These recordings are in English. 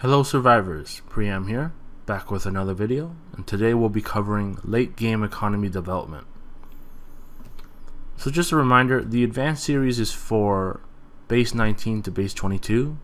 Hello survivors, Priam here, back with another video, and today we'll be covering late game economy development. So just a reminder, the advanced series is for base 19 to base 22.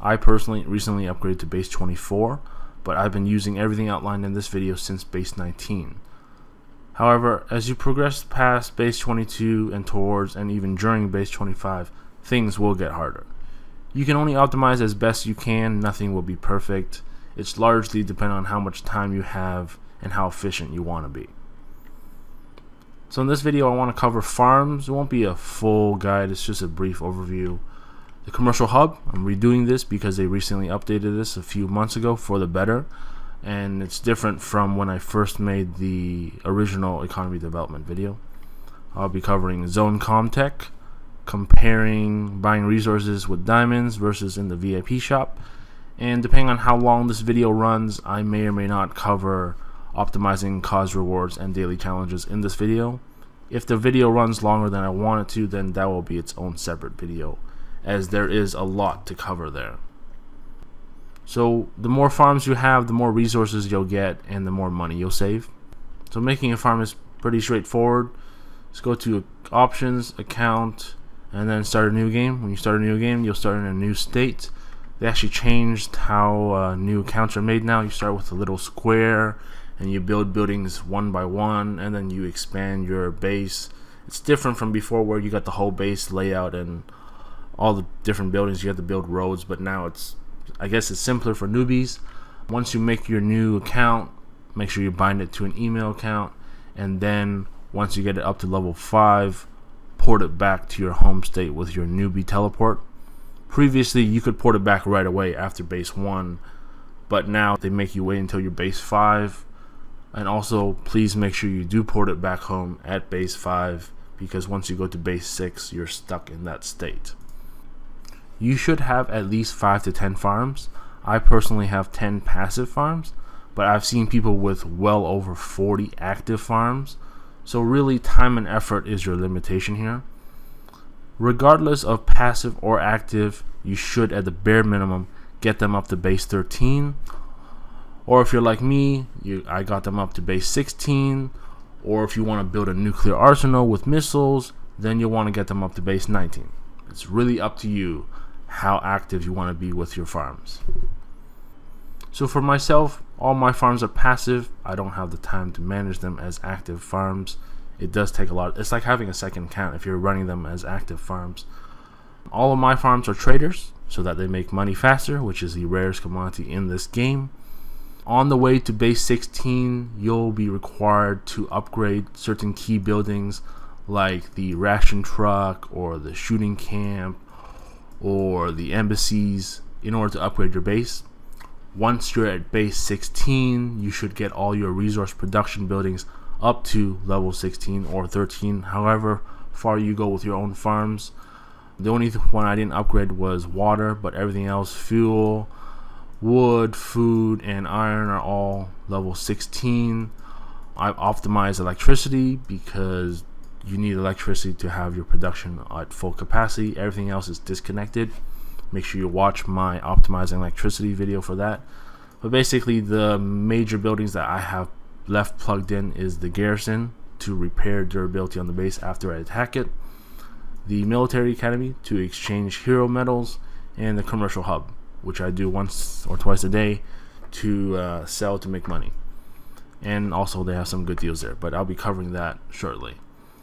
I personally recently upgraded to base 24, but I've been using everything outlined in this video since base 19. However, as you progress past base 22 and towards and even during base 25, things will get harder. You can only optimize as best you can, nothing will be perfect. It's largely dependent on how much time you have and how efficient you want to be. So in this video I want to cover farms. It won't be a full guide, it's just a brief overview. The commercial hub, I'm redoing this because they recently updated this a few months ago for the better, and it's different from when I first made the original economy development video. I'll be covering zone comtech, comparing buying resources with diamonds versus in the VIP shop, and depending on how long this video runs, I may or may not cover optimizing CoZ rewards and daily challenges in this video. If the video runs longer than I want it to, then that will be its own separate video, as there is a lot to cover there. So the more farms you have, the more resources you'll get and the more money you'll save. So making a farm is pretty straightforward. Just go to options, account, and then start a new game. When you start a new game, you'll start in a new state. They actually changed how new accounts are made now. You start with a little square and you build buildings one by one, and then you expand your base. It's different from before where you got the whole base layout and all the different buildings. You have to build roads, but now I guess it's simpler for newbies. Once you make your new account, make sure you bind it to an email account, and then once you get it up to level 5, port it back to your home state with your newbie teleport. Previously you could port it back right away after base 1, but now they make you wait until your base 5. And also please make sure you do port it back home at base 5, because once you go to base 6 you're stuck in that state. You should have at least 5 to 10 farms. I personally have 10 passive farms, but I've seen people with well over 40 active farms. So really, time and effort is your limitation here. Regardless of passive or active, you should at the bare minimum get them up to base 13. Or if you're like me, I got them up to base 16. Or if you want to build a nuclear arsenal with missiles, then you'll want to get them up to base 19. It's really up to you how active you want to be with your farms. So for myself, all my farms are passive. I don't have the time to manage them as active farms. It does take a lot. It's like having a second account if you're running them as active farms. All of my farms are traders, so that they make money faster, which is the rarest commodity in this game. On the way to base 16, you'll be required to upgrade certain key buildings like the ration truck or the shooting camp or the embassies in order to upgrade your base. Once you're at base 16, you should get all your resource production buildings up to level 16 or 13, however far you go with your own farms. The only one I didn't upgrade was water, but everything else, fuel, wood, food, and iron are all level 16. I've optimized electricity because you need electricity to have your production at full capacity. Everything else is disconnected. Make sure you watch my optimizing electricity video for that. But basically the major buildings that I have left plugged in is the garrison to repair durability on the base after I attack it, the military academy to exchange hero medals, and the commercial hub, which I do once or twice a day to sell to make money. And also they have some good deals there, but I'll be covering that shortly.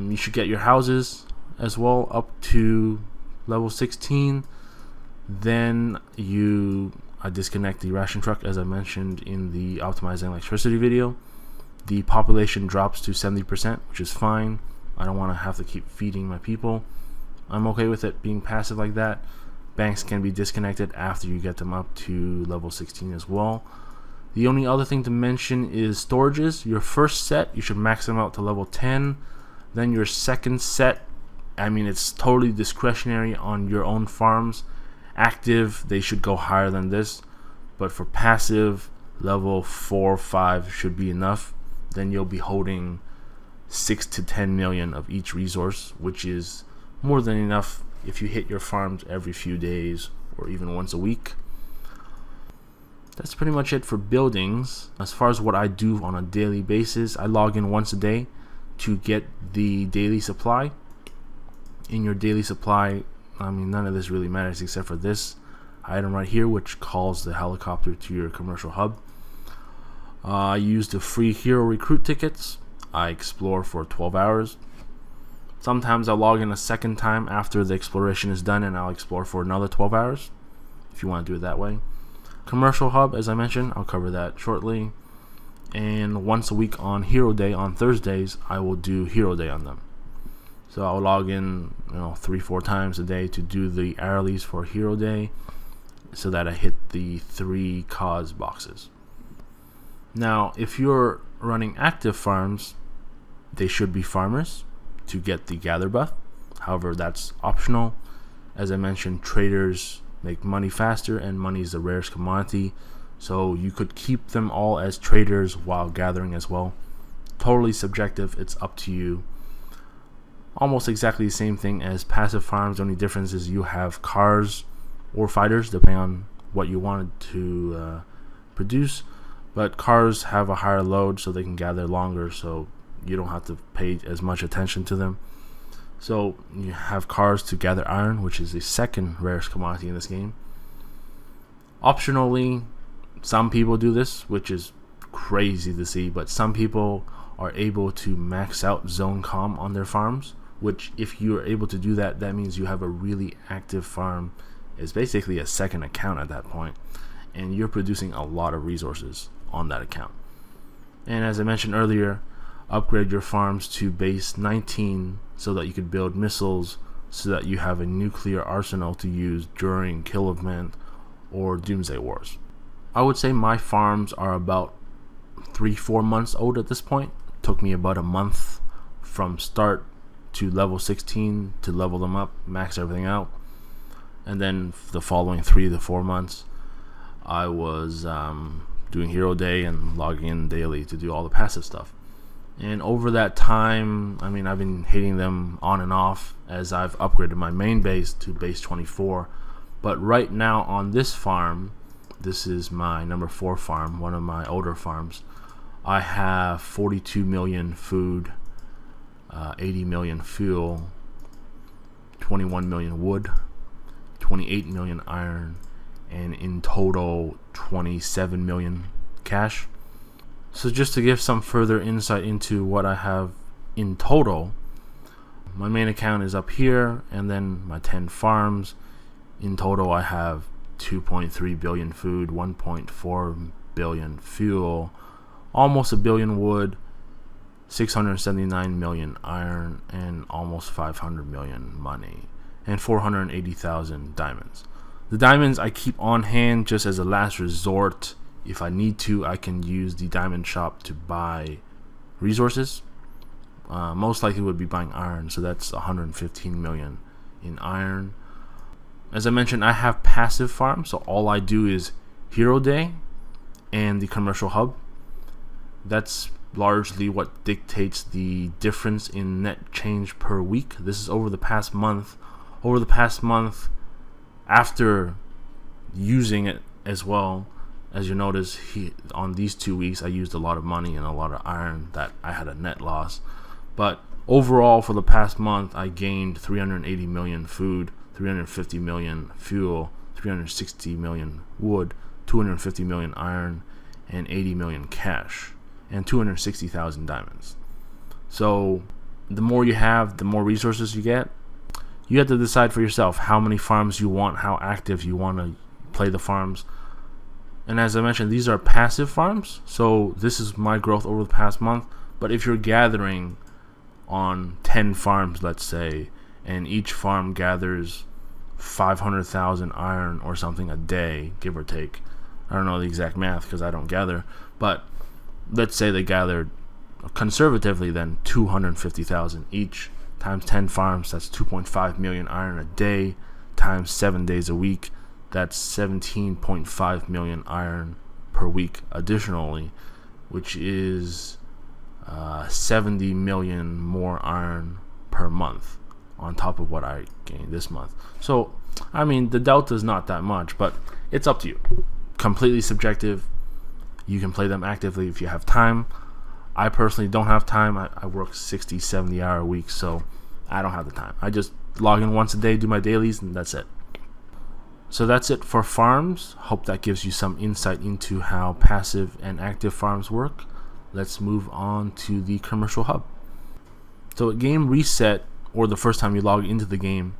You should get your houses as well up to level 16. Then I disconnect the ration truck, as I mentioned in the optimizing electricity video. The population drops to 70%, which is fine. I don't want to have to keep feeding my people. I'm okay with it being passive like that. Banks can be disconnected after you get them up to level 16 as well. The only other thing to mention is storages. Your first set, you should max them out to level 10. Then your second set, it's totally discretionary on your own farms. Active, they should go higher than this, but for passive, level 4 or 5 should be enough. Then you'll be holding 6 to 10 million of each resource, which is more than enough if you hit your farms every few days or even once a week. that's pretty much it for buildings. As far as what I do on a daily basis, I log in once a day to get the daily supply. In your daily supply, none of this really matters except for this item right here, which calls the helicopter to your commercial hub. I use the free hero recruit tickets. I explore for 12 hours. Sometimes I'll log in a second time after the exploration is done, and I'll explore for another 12 hours if you want to do it that way. Commercial hub, as I mentioned, I'll cover that shortly. And once a week on Hero Day, on Thursdays, I will do Hero Day on them. So I'll log in 3-4 times a day to do the hourlies for Hero Day so that I hit the 3 CoZ boxes. Now, if you're running active farms, they should be farmers to get the gather buff. However, that's optional. As I mentioned, traders make money faster, and money is the rarest commodity, so you could keep them all as traders while gathering as well. Totally subjective, it's up to you. Almost exactly the same thing as passive farms. The only difference is you have cars or fighters depending on what you wanted to produce, but cars have a higher load so they can gather longer, so you don't have to pay as much attention to them. So you have cars to gather iron, which is the second rarest commodity in this game. Optionally, some people do this, which is crazy to see, but some people are able to max out zone comm on their farms, which if you are able to do that, that means you have a really active farm. It's basically a second account at that point, and you're producing a lot of resources on that account. And as I mentioned earlier, upgrade your farms to base 19 so that you could build missiles, so that you have a nuclear arsenal to use during Kill Event or Doomsday Wars. I would say my farms are about 3-4 months old at this point. Took me about a month from start to level 16 to level them up, max everything out, and then the following 3 to 4 months I was doing Hero Day and logging in daily to do all the passive stuff. And over that time, I've been hitting them on and off as I've upgraded my main base to base 24. But right now on this farm, this is my number 4 farm, one of my older farms, I have 42 million food, 80 million fuel, 21 million wood, 28 million iron, and in total 27 million cash. So just to give some further insight into what I have in total, my main account is up here, and then my 10 farms. In total I have 2.3 billion food, 1.4 billion fuel, almost a billion wood, 679 million iron, and almost 500 million money, and 480,000 diamonds. The diamonds I keep on hand just as a last resort. If I need to, I can use the diamond shop to buy resources. Most likely would be buying iron, so that's 115 million in iron. As I mentioned, I have passive farms, so all I do is Hero Day and the commercial hub. That's largely what dictates the difference in net change per week. This is over the past month. Over the past month, after using it as well, as you notice, on these 2 weeks I used a lot of money and a lot of iron that I had a net loss. But overall for the past month I gained 380 million food, 350 million fuel, 360 million wood, 250 million iron, and 80 million cash, and 260,000 diamonds. So the more you have, the more resources you get. You have to decide for yourself how many farms you want, how active you want to play the farms. And as I mentioned, these are passive farms, so this is my growth over the past month. But if you're gathering on 10 farms, let's say, and each farm gathers 500,000 iron or something a day, give or take. I don't know the exact math because I don't gather, but let's say they gathered conservatively then 250,000 each, times 10 farms, that's 2.5 million iron a day, times 7 days a week. That's 17.5 million iron per week additionally, which is 70 million more iron per month on top of what I gained this month. So, the delta is not that much, but it's up to you. completely subjective. You can play them actively if you have time. I personally don't have time. I work 60, 70 hour weeks, so I don't have the time. I just log in once a day, do my dailies, and that's it. So that's it for farms. Hope that gives you some insight into how passive and active farms work. Let's move on to the commercial hub. So at game reset, or the first time you log into the game,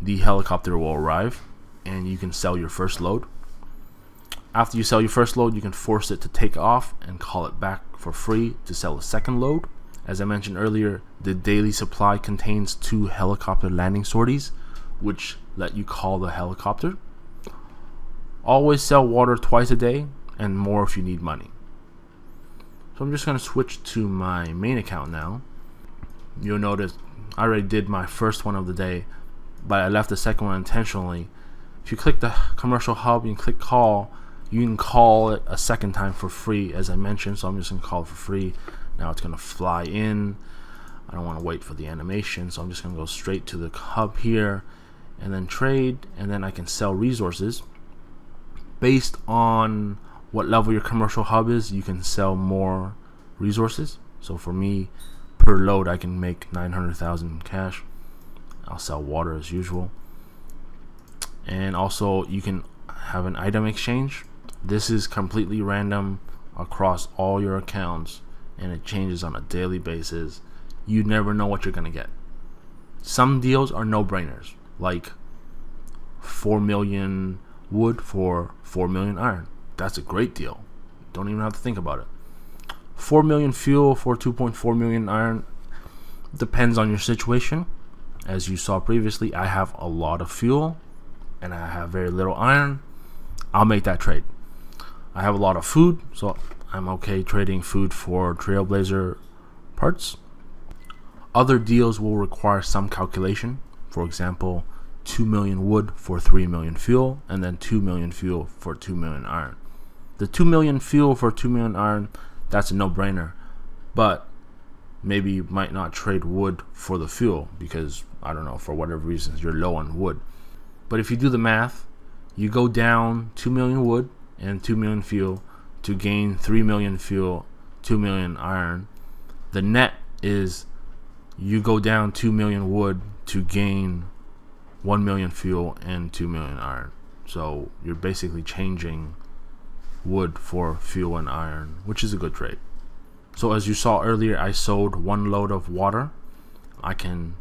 the helicopter will arrive and you can sell your first load. After you sell your first load, you can force it to take off and call it back for free to sell a second load. As I mentioned earlier, the daily supply contains 2 helicopter landing sorties, which let you call the helicopter. Always sell water twice a day, and more if you need money. So I'm just going to switch to my main account now. You'll notice I already did my first one of the day, but I left the second one intentionally. If you click the commercial hub and click call, you can call it a second time for free, as I mentioned. So I'm just going to call it for free. Now it's going to fly in. I don't want to wait for the animation, so I'm just going to go straight to the hub here and then trade, and then I can sell resources. Based on what level your commercial hub is, you can sell more resources. So for me, per load I can make 900,000 cash. I'll sell water as usual. And also you can have an item exchange. This is completely random across all your accounts, and it changes on a daily basis. You never know what you're gonna get. Some deals are no-brainers, like 4 million wood for 4 million iron. That's a great deal. Don't even have to think about it. 4 million fuel for 2.4 million iron depends on your situation. As you saw previously, I have a lot of fuel and I have very little iron. I'll make that trade. I have a lot of food, so I'm okay trading food for Trailblazer parts. Other deals will require some calculation. For example, 2 million wood for 3 million fuel, and then 2 million fuel for 2 million iron. The 2 million fuel for 2 million iron, that's a no-brainer. But maybe you might not trade wood for the fuel because, I don't know, for whatever reasons, you're low on wood. But if you do the math, you go down 2 million wood and 2 million fuel to gain 3 million fuel, 2 million iron. The net is you go down 2 million wood to gain 1 million fuel and 2 million iron. So you're basically changing wood for fuel and iron, which is a good trade. So as you saw earlier, I sold 1 load of water. I can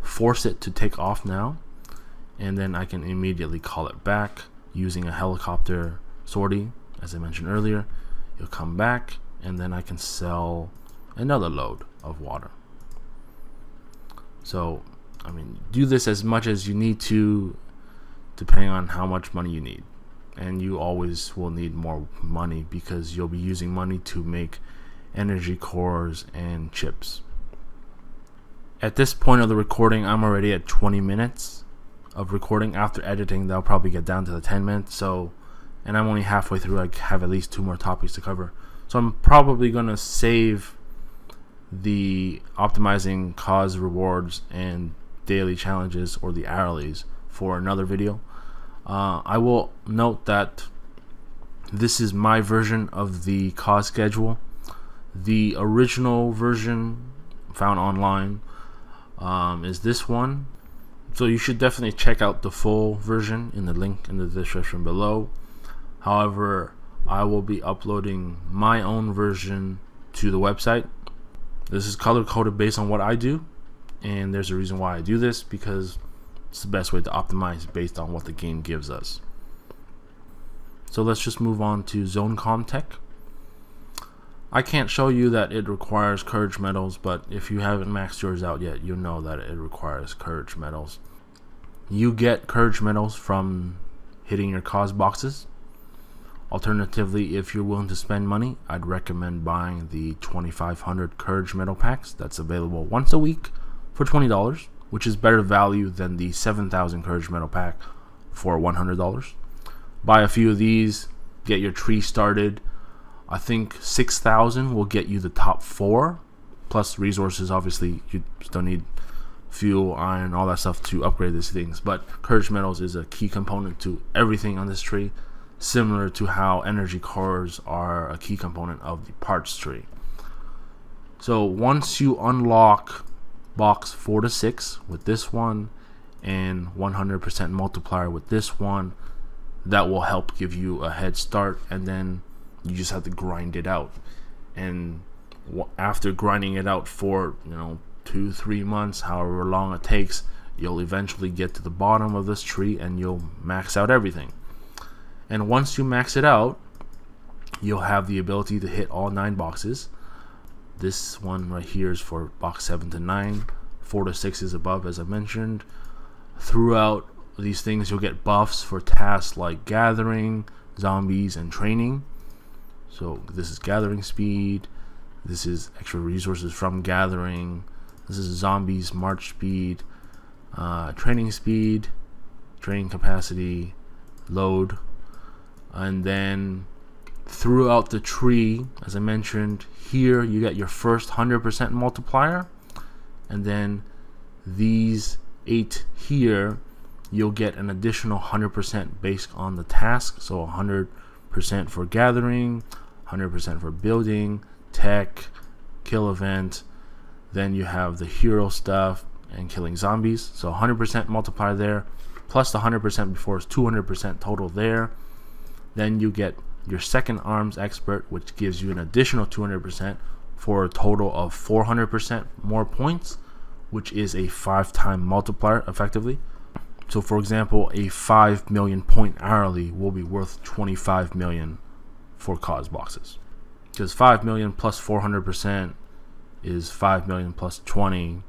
force it to take off now, and then I can immediately call it back using a helicopter sortie. As I mentioned earlier, you'll come back and then I can sell another load of water. So I mean, do this as much as you need to, depending on how much money you need. And you always will need more money because you'll be using money to make energy cores and chips. At this point of the recording, I'm already at 20 minutes of recording. After editing, that'll probably get down to the 10 minutes. So, and I'm only halfway through. I have at least 2 more topics to cover. So I'm probably going to save the optimizing CoZ rewards and daily challenges, or the hourlies, for another video. I will note that this is my version of the CoZ schedule. The original version found online is this one. So you should definitely check out the full version in the link in the description below. However, I will be uploading my own version to the website. This is color coded based on what I do, and there's a reason why I do this, because it's the best way to optimize based on what the game gives us. So let's just move on to ZoneCom Tech. I can't show you that it requires courage medals, but if you haven't maxed yours out yet, you'll know that it requires courage medals. You get courage medals from hitting your CoZ boxes. Alternatively, if you're willing to spend money, I'd recommend buying the 2,500 courage medal packs. That's available once a week for $20, which is better value than the 7,000 courage medal pack for $100. Buy a few of these, get your tree started. I think 6,000 will get you the top 4, plus resources. Obviously, you still need fuel, iron, all that stuff to upgrade these things. But courage medals is a key component to everything on this tree. similar to how energy cores are a key component of the parts tree. So once you unlock box 4 to 6 with this one and 100% multiplier with this one, that will help give you a head start, and then you just have to grind it out. And after grinding it out for 2-3 months, however long it takes, you'll eventually get to the bottom of this tree and you'll max out everything. And once you max it out, you'll have the ability to hit all 9 boxes. This one right here is for box 7 to 9. 4 to 6 is above, as I mentioned. Throughout these things, you'll get buffs for tasks like gathering, zombies, and training. So this is gathering speed. This is extra resources from gathering. This is zombies march speed, training speed, training capacity, load. And then throughout the tree, as I mentioned, here you get your first 100% multiplier, and then these 8 here, you'll get an additional 100% based on the task. So 100% for gathering, 100% for building, tech, kill event. Then you have the hero stuff and killing zombies. So 100% multiplier there, plus the 100% before is 200% total there. Then you get your second arms expert, which gives you an additional 200% for a total of 400% more points, which is a 5-time multiplier effectively. So for example, a 5 million point hourly will be worth 25 million for CoZ boxes, because 5 million plus 400% is 5 million plus 20,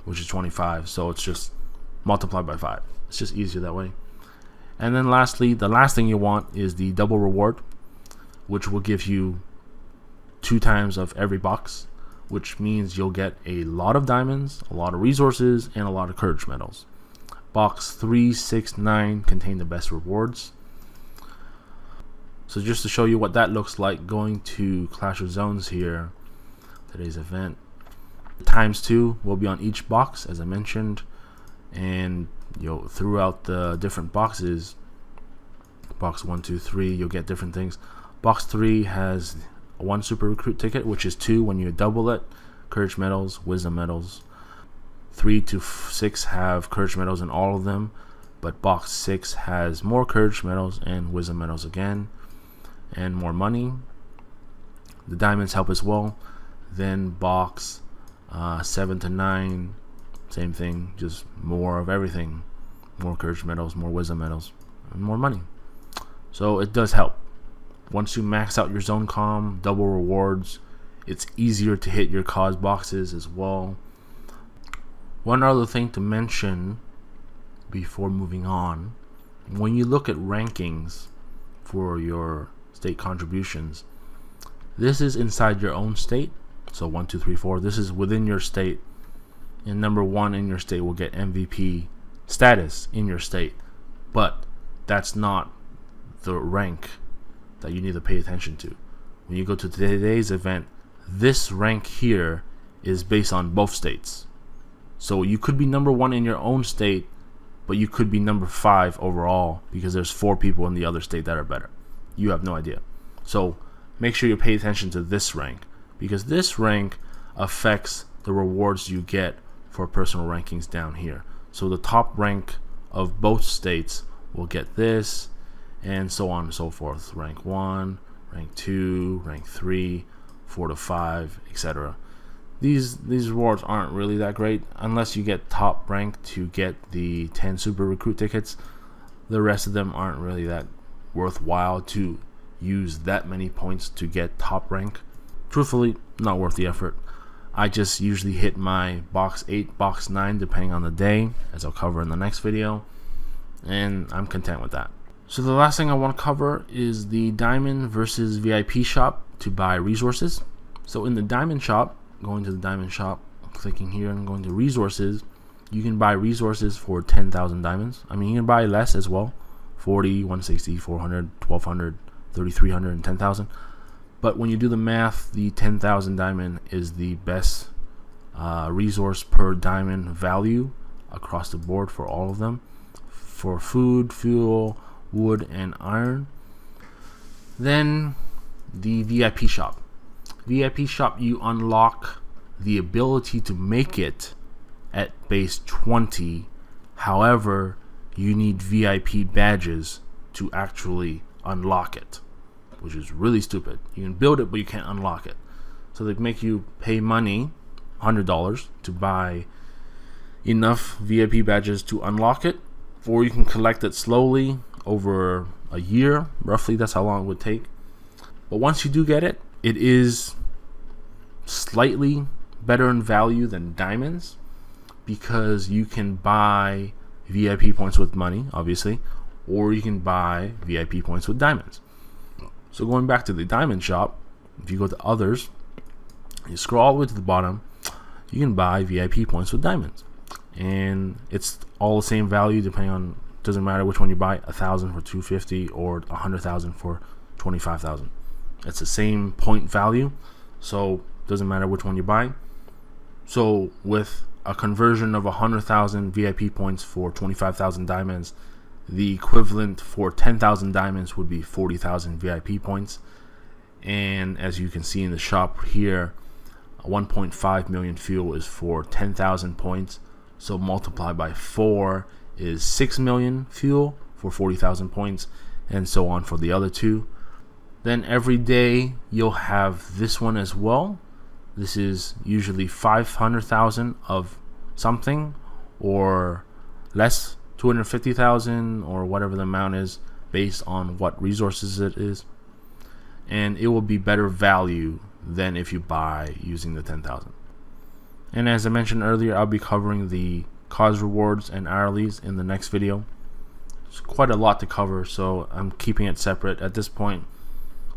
which is 25. So it's just multiplied by 5. It's just easier that way. And then lastly, the last thing you want is the double reward, which will give you 2 times of every box, which means you'll get a lot of diamonds, a lot of resources, and a lot of courage medals. Box 3, 6, 9 contain the best rewards. So just to show you what that looks like, going to Clash of Zones here, today's event, ×2 will be on each box, as I mentioned, and throughout the different boxes, box 1, 2, 3, you'll get different things. Box 3 has 1 super recruit ticket, which is 2 when you double it, courage medals, wisdom medals. 3 to 6 have courage medals in all of them, but box 6 has more courage medals and wisdom medals again, and more money. The diamonds help as well. Then box 7 to 9, same thing, just more of everything, more courage medals, more wisdom medals, and more money. So it does help. Once you max out your zone comm, double rewards, it's easier to hit your CoZ boxes as well. One other thing to mention before moving on, when you look at rankings for your state contributions, this is inside your own state. So 1, 2, 3, 4, this is within your state, and number 1 in your state will get MVP status in your state, but that's not the rank that you need to pay attention to. When you go to today's event, this rank here is based on both states. So you could be number 1 in your own state, but you could be number 5 overall because there's 4 people in the other state that are better. You have no idea. So make sure you pay attention to this rank, because this rank affects the rewards you get for personal rankings down here. So the top rank of both states will get this, and so on and so forth. Rank 1, rank 2, rank 3, 4 to 5, etc. These rewards aren't really that great unless you get top rank to get the 10 super recruit tickets. The rest of them aren't really that worthwhile to use that many points to get top rank. Truthfully, not worth the effort. I just usually hit my box 8, box 9 depending on the day, as I'll cover in the next video, and I'm content with that. So the last thing I want to cover is the diamond versus VIP shop to buy resources. So in the diamond shop, going to the diamond shop, clicking here and going to resources, you can buy resources for 10,000 diamonds. I mean, you can buy less as well, 40, 160, 400, 1200, 3300, and 10,000. But when you do the math, the 10,000 diamond is the best resource per diamond value across the board for all of them, for food, fuel, wood, and iron. Then the VIP shop. VIP shop, you unlock the ability to make it at base 20. However, you need VIP badges to actually unlock it, which is really stupid. You can build it, but you can't unlock it. So they make you pay money, $100, to buy enough VIP badges to unlock it, or you can collect it slowly over a year, roughly. That's how long it would take. But once you do get it, it is slightly better in value than diamonds, because you can buy VIP points with money, obviously, or you can buy VIP points with diamonds. So going back to the diamond shop, if you go to others, you scroll all the way to the bottom, you can buy VIP points with diamonds, and it's all the same value depending on, doesn't matter which one you buy, 1,000 for 250 or 100,000 for 25,000. It's the same point value, so doesn't matter which one you buy. So with a conversion of 100,000 VIP points for 25,000 diamonds, the equivalent for 10,000 diamonds would be 40,000 VIP points. And as you can see in the shop here, 1.5 million fuel is for 10,000 points. So multiplied by 4 is 6 million fuel for 40,000 points, and so on for the other two. Then every day you'll have this one as well. This is usually 500,000 of something, or less, 250,000, or whatever the amount is based on what resources it is. And it will be better value than if you buy using the 10,000. And as I mentioned earlier, I'll be covering the CoZ rewards and hourlies in the next video. It's quite a lot to cover, so I'm keeping it separate. At this point,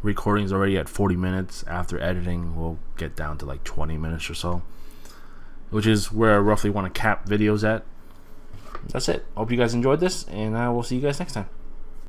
recording is already at 40 minutes. After editing, we'll get down to like 20 minutes or so, which is where I roughly want to cap videos at. That's it. Hope you guys enjoyed this, and I will see you guys next time.